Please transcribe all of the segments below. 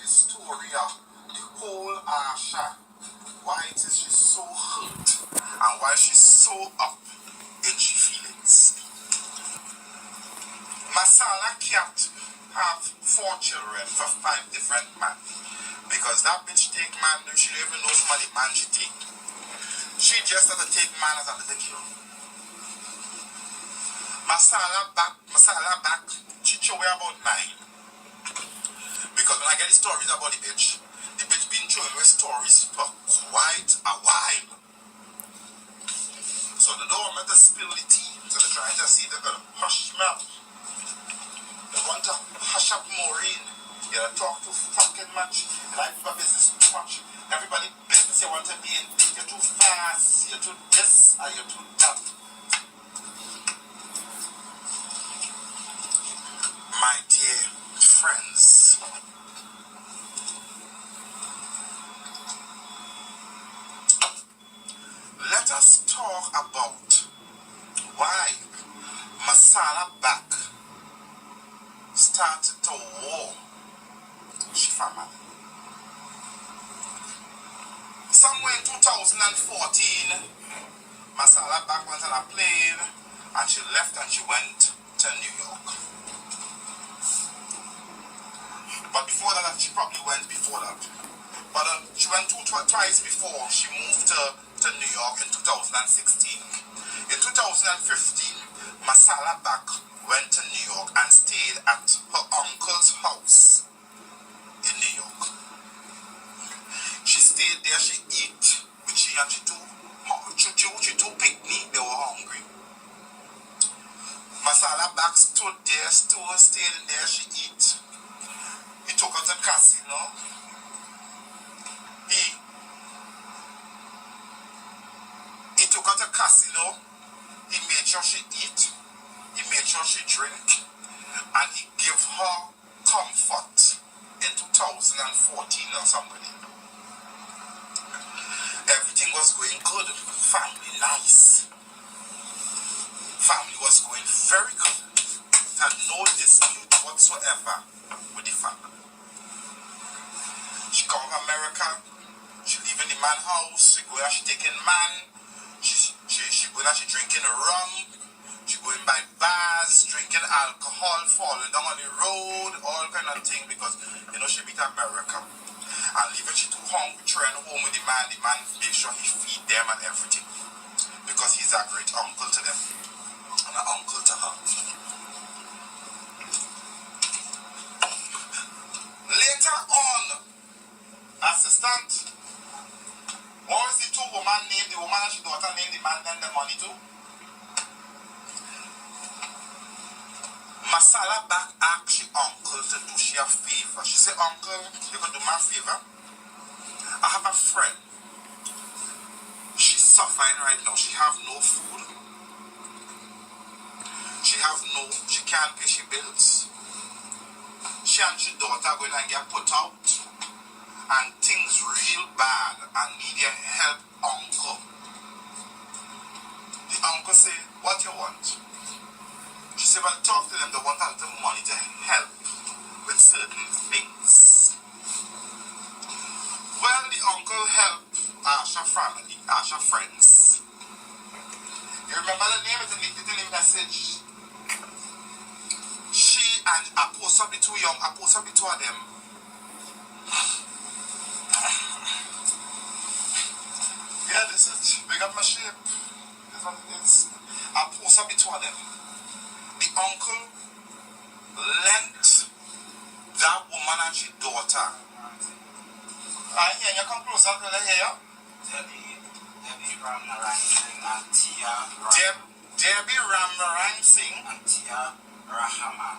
the story of the whole Asha, why it is she's so hurt and why she's so up in she feelings. Masala can't have 4 children for 5 different men because that bitch take man, she don't even know some of the man she take. She just had to take man as a little girl. Masala back, she show me about 9. Because when I get the stories about the bitch been showing me stories for quite a while. So they don't want me to spill the tea. So they're trying to see if they're going to hush me up. They want to hush up Maureen. You know, talk too fucking much. You like my business too much. Everybody business you want to be in. You're too fast. You're too this and you're too that. My dear friends, let us talk about why Masala back started to war she family. Somewhere in 2014, Masala back went on a plane and she left and she went to New York. But before that, she probably went before that. But she went twice before she moved to New York in 2016. In 2015, Masala back went to New York and stayed at her uncle's house in New York. She stayed there, she ate with she and she two picnic, they were hungry. Masala back stood there, stayed in there, she ate. He took her to the casino. He took her to the casino. He made sure she eat. He made sure she drink. And he gave her comfort in 2014 or something. Everything was going good. Family nice. Family was going very good. Had no dispute whatsoever with the family. She come from America. She live in the man house. She go and she taking man. She go and she drinking rum. She going by bars, drinking alcohol, falling down on the road, all kind of thing because you know she beat America. And even she too hungry, trying home with the man make sure he feed them and everything. Because he's a great uncle to them. And an uncle to her. Later on, assistant, what was the 2 woman named? The woman and she daughter named the man and the money too? Masala back asked she uncle to do she a favor. She said, uncle, you can do me a favor? I have a friend. She's suffering right now. She have no food. She can't pay she bills. She and she daughter going to get put out. And things real bad and need your help, uncle. The uncle say, what you want? She said, well, talk to them. They want a little money to help with certain things. Well, the uncle helped Asha family, Asha friends. You remember the name of the little message? She and I post up the 2 young, I post up the 2 of them. Yeah, this is big up my shape. I post up the 2 of them. The uncle lent that woman and she daughter. I hear you come closer to the hair. Debbie Ramrang Singh and Tia Rahaman.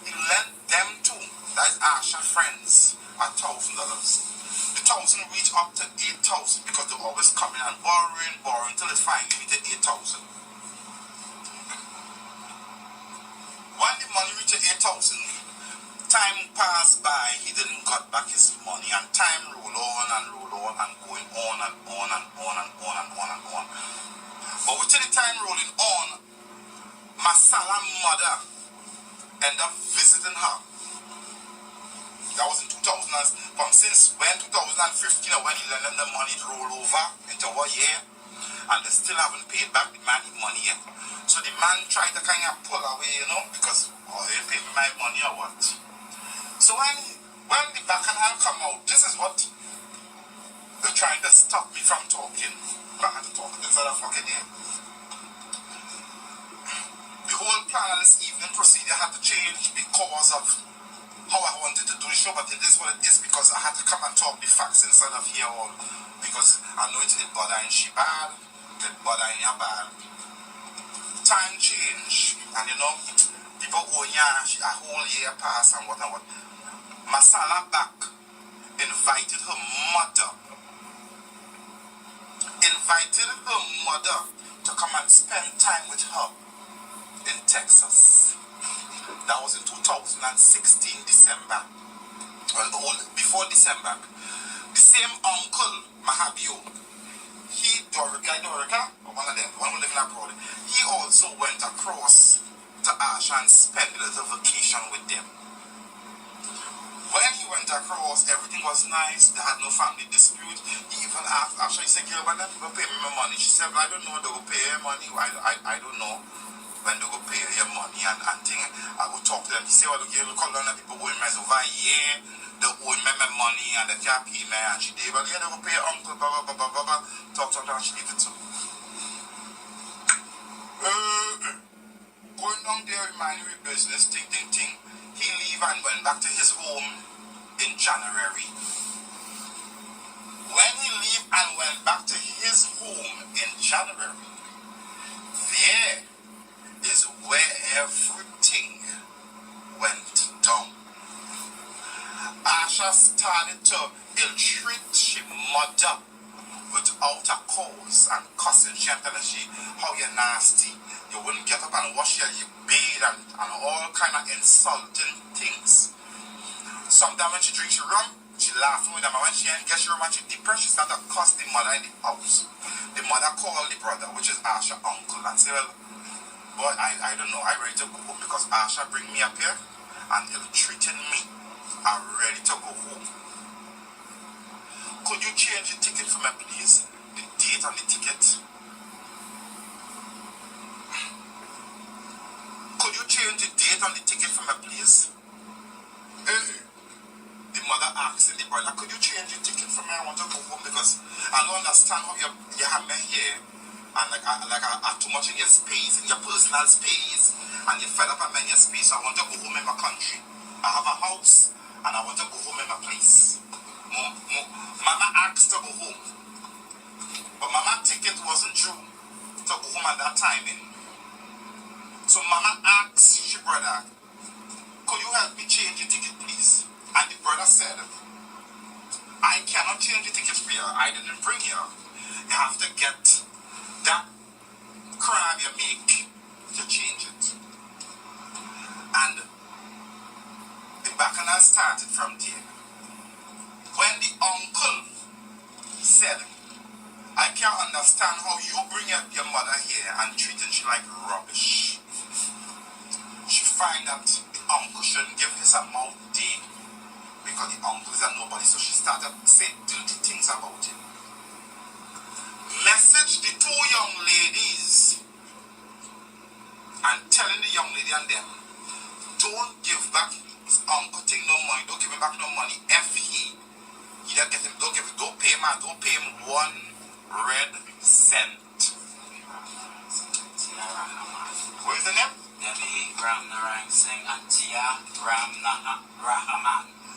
He lent them 2, that is Asha friends, $1,000. The 1,000 reached up to 8,000 because they always coming and borrowing till it finally reached 8,000. When the money reached 8,000, time passed by, he didn't got back his money, and time rolled on and going on and on and on and on and on and on. But within the time rolling on, Masala's mother ended up visiting her. That was in 2000. From since when 2015, when he lent them the money to roll over into a year, and they still haven't paid back the man the money yet. So the man tried to kind of pull away, because they pay me my money or what. So when the bacchanal come out, this is what they're trying to stop me from talking. I had to talk inside of fucking here. The whole plan of this evening procedure had to change because of how I wanted to do the show, but it is what it is because I had to come and talk the facts instead of here all. Because I know it did bother and she bad, it bother and you bad. Time change, and people go a whole year pass and what and what. Masala back invited her mother to come and spend time with her in Texas. That was in 2016 December. Well, before December. The same uncle, Mahabio, Dorica, one of them, one who live in abroad, he also went across to Asha and spent a little vacation with them. When he went across, everything was nice. They had no family dispute. He even asked Asha, he said, "Girl, when they go pay me my money?" She said, "Well, I don't know, they go pay your money. I don't know when they go pay your money." And thing, I will talk to them. He said, "Well, girl, call down the people who invest over a year. They owe me my money and they can't pay me." And she did, "Well, yeah, they go pay your uncle, blah, blah, blah, blah, blah." Talk, and she leave it to. Going down there, reminding me business, ting. He leave and went back to his home in January. When he leave and went back to his home in January, there is where everything went down. Asha started to ill-treat she mother without a cause and cussing she and telling she how you're nasty. You wouldn't get up and wash your bathe and all kind of insulting things. Sometimes when she drinks rum, she laughing with them, and when she ain't get rum and she depressed, she started to cuss the mother in the house. The mother called the brother, which is Asha uncle, and say, "Well, boy, I don't know, I'm ready to go home because Asha bring me up here and ill-treating me. I'm ready to go home. Could you change the ticket for me, please? The date on the ticket? Could you change the date on the ticket for me, please?" The mother asked the brother, "Could you change the ticket for me? I want to go home because I don't understand how you have me here and like I too much in your space, in your personal space, and you fed up at me in your space. I want to go home in my country. I have a house and I want to go home in my place." Mama asked to go home, but Mama's ticket wasn't due to go home at that timing. So Mama asked her brother, "Could you help me change the ticket, please?" And the brother said, "I cannot change the ticket for you. I didn't bring you. You have to get that crab you make to change it." And the bacchanal started from there. When the uncle said, "I can't understand how you bring up your mother here and treating she like rubbish," she find that the uncle shouldn't give his amount day because the uncle is a nobody. So she started saying dirty things about him. Message the two young ladies and telling the young lady and them, don't give back his uncle thing no money. Don't give him back no money. If he don't get him, don't pay him 1 red cent. What is the name?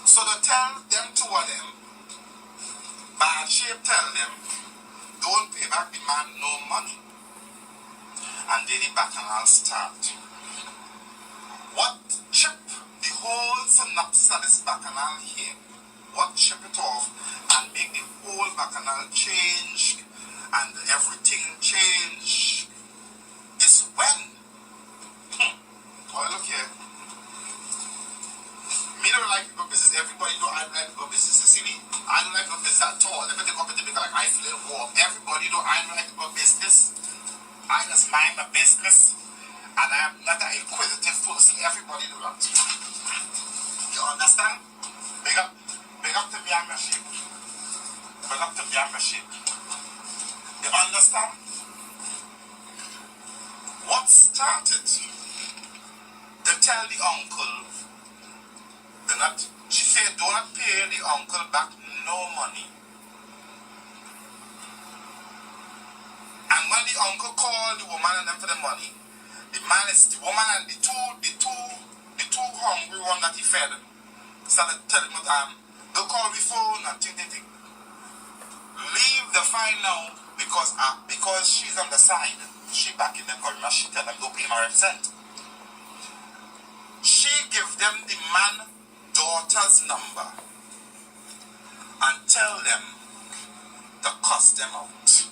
So to tell them two of them, bad shape tell them, don't pay back the man no money. And then the bacchanal start. What chip the whole synopsis of this bacchanal here, what chip it off and make the whole bacchanal change and everything change is when, oh look here, me don't like people business, everybody know I don't like people business, you see me? I don't like people business at all. Let me take up with it because like I feel warm. Everybody know I don't like people business. I just mind my business and I am not an inquisitive fool. See, everybody know that. You understand? Big membership. Developed a membership. You understand? What started? They tell the uncle, she said, do not pay the uncle back no money. And when the uncle called the woman and them for the money, the woman and the two hungry one that he fed started telling him, don't call me phone and think. Leave the file now because she's on the side. She back in them because she tell them don't pay my cent. She give them the man daughter's number and tell them to cuss them out.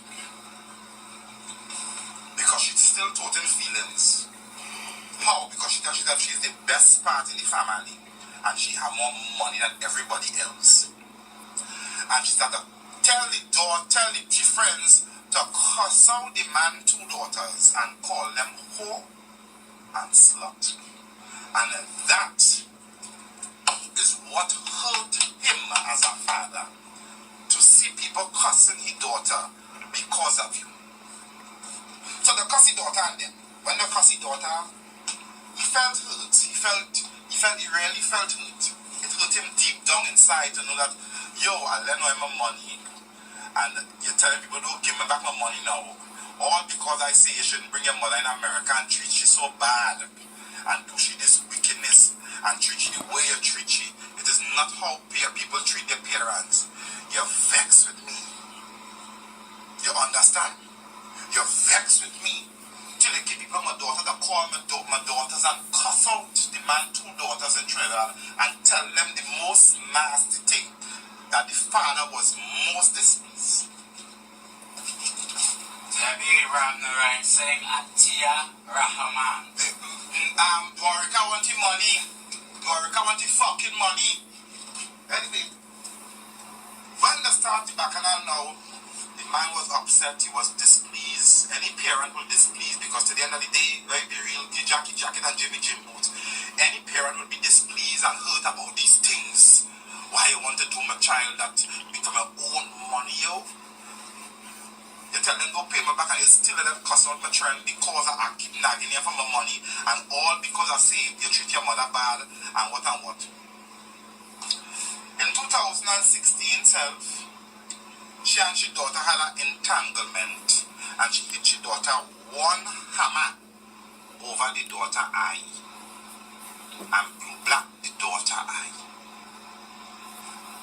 Because she's still toting feelings. How? Because she tells you that she's the best part in the family and she have more money than everybody else. And she started tell the friends to cuss out the man two daughters and call them whore and slut. And that is what hurt him as a father, to see people cussing his daughter because of you. So the cussy daughter and them, when the cussy daughter, he felt hurt. He really felt hurt. It hurt him deep down inside to know that, yo, I lend him my money, and you're telling people, don't give me back my money now. All because I say you shouldn't bring your mother in America and treat you so bad, and do she this wickedness, and treat you the way you treat you. It is not how people treat their parents. You're vexed with me. You understand? You're vexed with me. Till they give people my daughter to call my daughters and cuss out the man two daughters in Trinidad and tell them the most nasty thing, that the father was most displeased. Debbie ran the right saying Atia Rahman. Dwarika want the money. Dwarika want the fucking money. Anyway, when they start the bacchanal now, the man was upset, he was displeased. Any parent will displeased because to the end of the day, like the real Jackie Jacket and Jimmy Jim boots, any parent will be displeased and hurt about these things. Why you want to do my child that become my own money, yo? You tell them go pay me back and you still let them cuss out my child because I keep nagging you for my money, and all because I say you treat your mother bad and what and what. In 2016 self, she and she daughter had an entanglement and she hit she daughter one hammer over the daughter eye and black the daughter eye.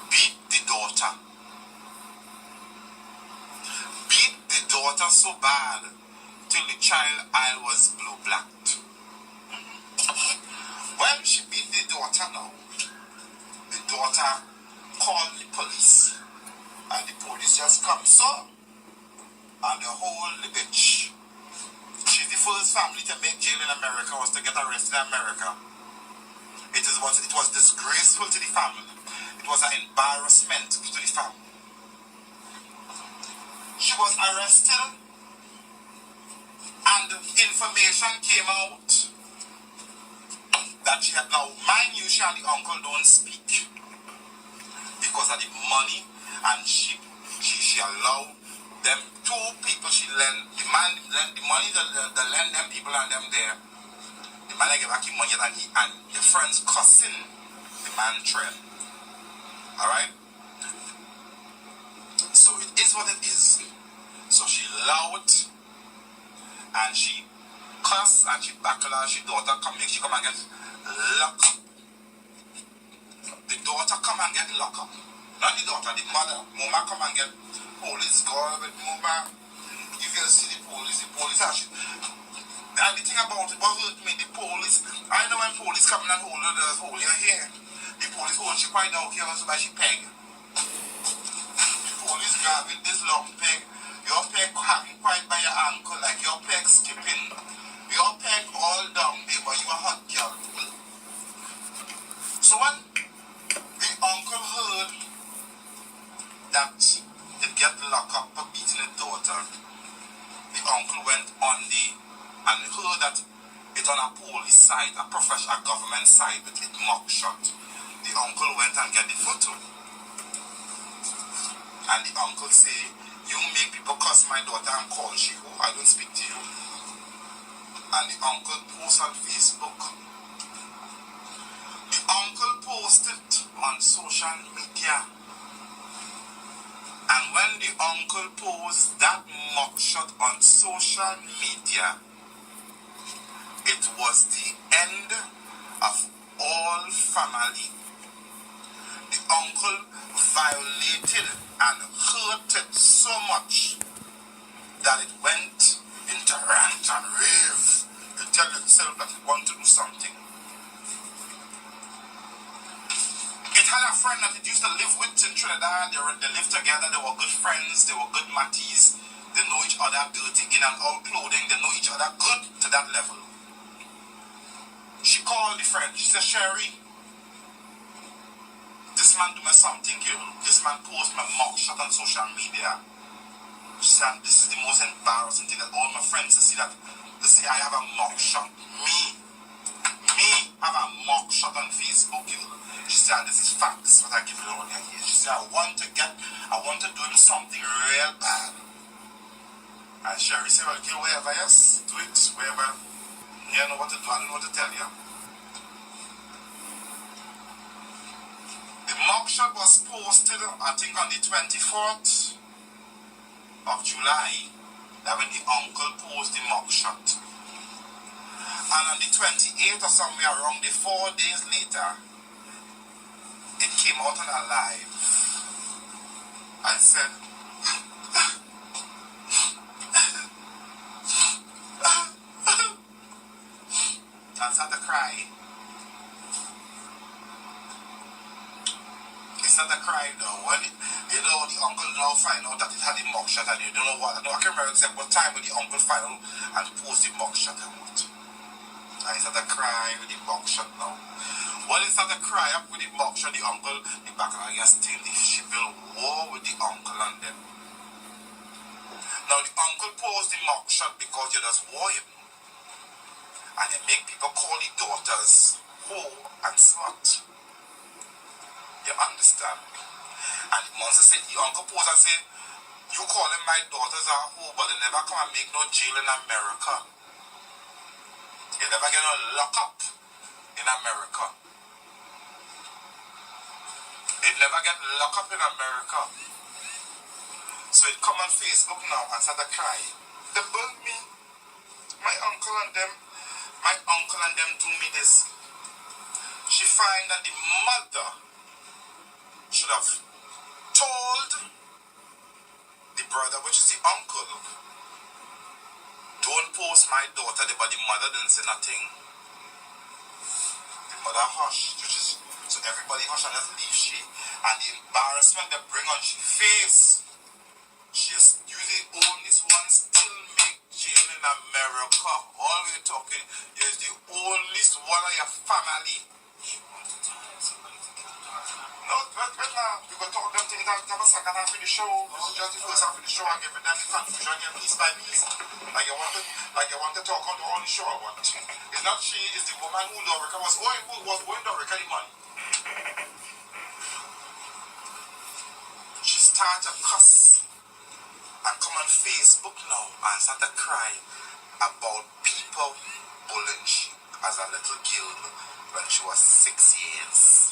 Beat the daughter so bad till the child eye was blue blacked. When she beat the daughter now, the daughter called the police and the police just come so and they hold the bitch. She's the first family to make jail in America, was to get arrested in America. It was disgraceful to the family. It was an embarrassment to the family. She was arrested and information came out that she had now, mind you, she and the uncle don't speak because of the money, and she allowed them two people she lend the money the lend them people and them there. The man gave back him money and your friends cussing the man trend. Alright? So it is what it is. So she loud and she cuss and she backlash. She daughter come and get locked up. The daughter come and get locked up. Not the daughter, the mother. Mama come and get police girl with mama. If you see the police actually. And the thing about it, what hurt me, the police, I know when police come and hold your hair. The police hold she quite down here so by she peg. The police grab with this long peg. Your peg hanging quite by your ankle, like your peg skipping. Your peg all down there, but you a hot girl. So when the uncle heard that it get locked up for beating his daughter, the uncle went on and heard that it on a police side, a professional government side with it mock shot. The uncle went and get the photo. And the uncle say, you make people cuss my daughter and call she who? I don't speak to you. And the uncle posts on Facebook. The uncle posted on social media. And when the uncle posts that mugshot on social media, it was the end of all family. The uncle violated and hurted so much that it went into rant and rave. It tell itself that it wanted to do something. It had a friend that it used to live with in Trinidad. They lived together. They were good friends. They were good matties. They know each other dirty in and out clothing. They know each other good to that level. She called the friend. She said, Sherry, this man do me something, girl. This man post my mugshot on social media. She said, this is the most embarrassing thing that all my friends see that. They say I have a mugshot. Me have a mugshot on Facebook, girl. She said, this is facts, what I give it on here. She said, I want to do him something real bad. And Sherry said, well, girl, wherever, yes, do it, wherever. You know what to do, I don't know what to tell you. The mugshot was posted, I think, on the 24th of July. That when the uncle posted the mugshot. And on the 28th or somewhere around the 4 days later, it came out on a live and said, and started to cry. He started to cry though. When the uncle now find out that it had the mugshot and you don't know what. I can't remember exactly what time when the uncle found out and post the mugshot out. And he started to cry with the mugshot now. When he started to cry up with the mugshot, the uncle, the back of her still, she built war with the uncle and them. Now the uncle posed the mugshot because you just war him. And they make people call the daughters whore and slut. You understand? And the monster said, the uncle posed and said, you calling my daughters a whore, but they never come and make no jail in America. You never get no lock up in America. It never get locked up in America. So it come on Facebook now and start to cry. They burn me. My uncle and them do me this. She find that the mother should have told the brother, which is the uncle, don't post my daughter, but the mother didn't say nothing. The mother hushed, so everybody hush and just leave she. And the embarrassment they bring on she face. She is usually only one still make jail in America. All we're talking is the only one of your family. No, wait now. We go talk them things that have a second half of the show. This is just the first half of the show. I'm giving them the confusion again piece by piece. Like you want to talk on the only show I want. It's not she, it's the woman who Dorica was going Dorica the money. She started to cuss and come on Facebook now and start to cry about people bullying she as a little girl when she was 6 years.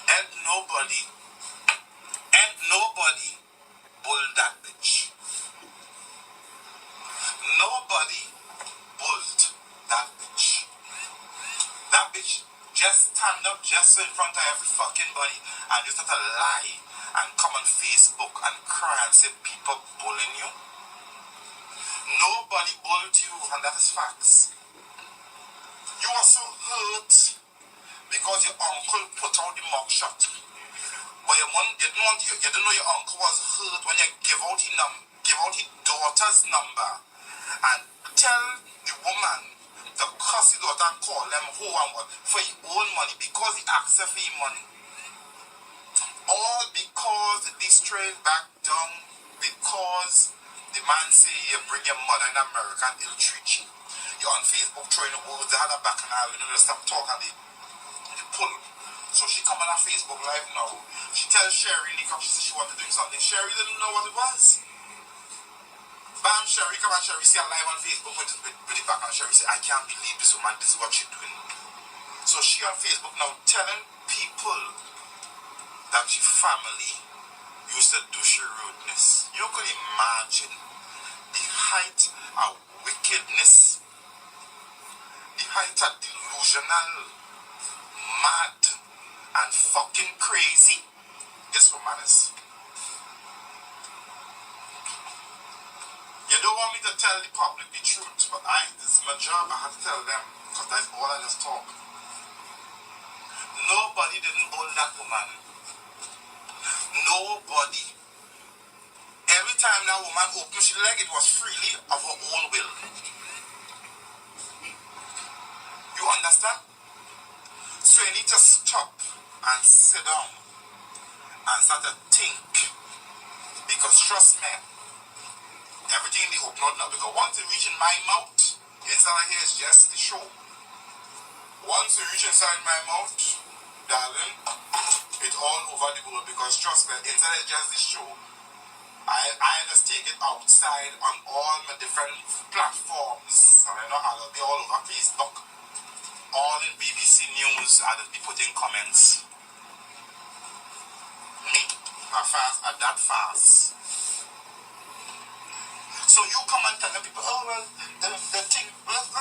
And nobody bulled that bitch. Nobody bulled that bitch. That bitch just stand up just in front of every fucking body and just start to lie and come on Facebook and cry and say people bullying you. Nobody bullied you, and that is facts. You are so hurt because your uncle put out the mugshot. But you didn't know your uncle was hurt when you give out his daughter's number and tell the woman to cuss the daughter and call them who and what for your own money because he asked her for your money. All because they straight back down because the man say you bring your mother in America and he'll treat you. You're on Facebook throwing the words, they had a back and I, they stop talking, they pull. So she come on her Facebook Live now. She tells Sherry, she said she wanted to do something. Sherry didn't know what it was. Bam, Sherry, come on, Sherry, see her live on Facebook with it back on. Sherry say, I can't believe this woman, this is what she's doing. So she on Facebook now telling people that your family used to do she rudeness. You could imagine the height of wickedness, the height of delusional, mad, and fucking crazy this woman is. You don't want me to tell the public the truth, but this is my job, I have to tell them, because that's all I just talk. Nobody didn't bully that woman. Nobody. Every time that woman opened her leg, it was freely of her own will. You understand? So you need to stop and sit down and start to think. Because trust me, everything they open up now. Because once it reaches my mouth, inside here is just the show. Once it reaches inside my mouth, darling, it's all over the world. Because trust me, inside is just the show. I just take it outside on all my different platforms. And I know I'll be all over Facebook, all in BBC News, I'll be putting comments. Me, I that fast. So you come and tell the people, oh well, the thing, look,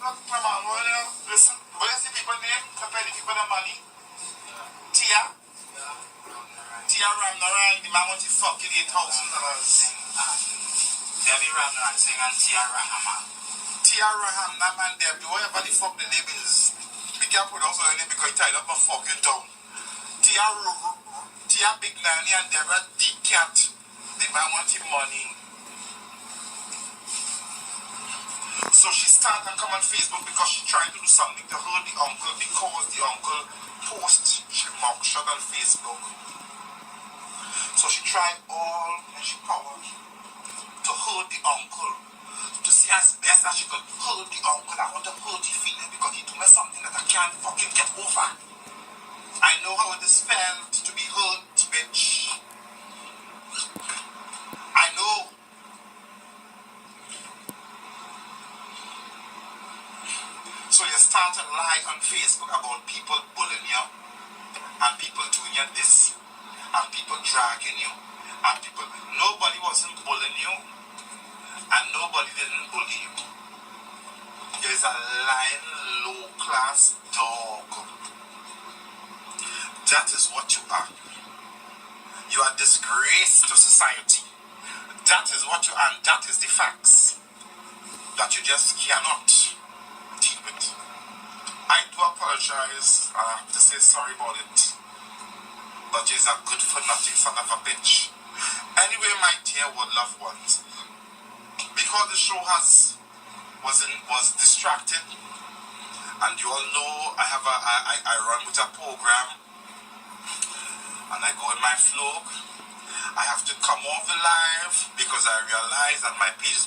my man, well, listen, what is the people name? To pay the people the money? Tia? Tia Ramnaran, the man wants to fucking $8,000. Debbie Ramnaran saying and Tia Rahama. Tia Raham, that man Debbie, whatever the fuck the name is. We can't pronounce her name because he tied up my fucking tongue. Tia Big Nanny and Deborah the cat. The man wants him money. So she started and come on Facebook because she tried to do something to hurt the uncle because the uncle post she mugshot on Facebook. So she tried all and she power to hurt the uncle. To see as best as she could hurt the uncle. I want to hurt the feeling because he told me something that I can't fucking get over. I know how it is felt to be hurt, bitch. I know. So you start to lie on Facebook about people bullying you and people doing you this and people dragging you and people. Nobody wasn't bullying you and nobody didn't bully you. You're a lying low-class dog. That is what you are. You are a disgrace to society. That is what you are, and that is the facts that you just cannot deal with. I do apologize, and I have to say sorry about it. But you're a good for nothing son of a bitch. Anyway, my dear loved ones, because the show was distracted, and you all know I run with a program, and I go in my flow. I have to come off the live because I realize that my page is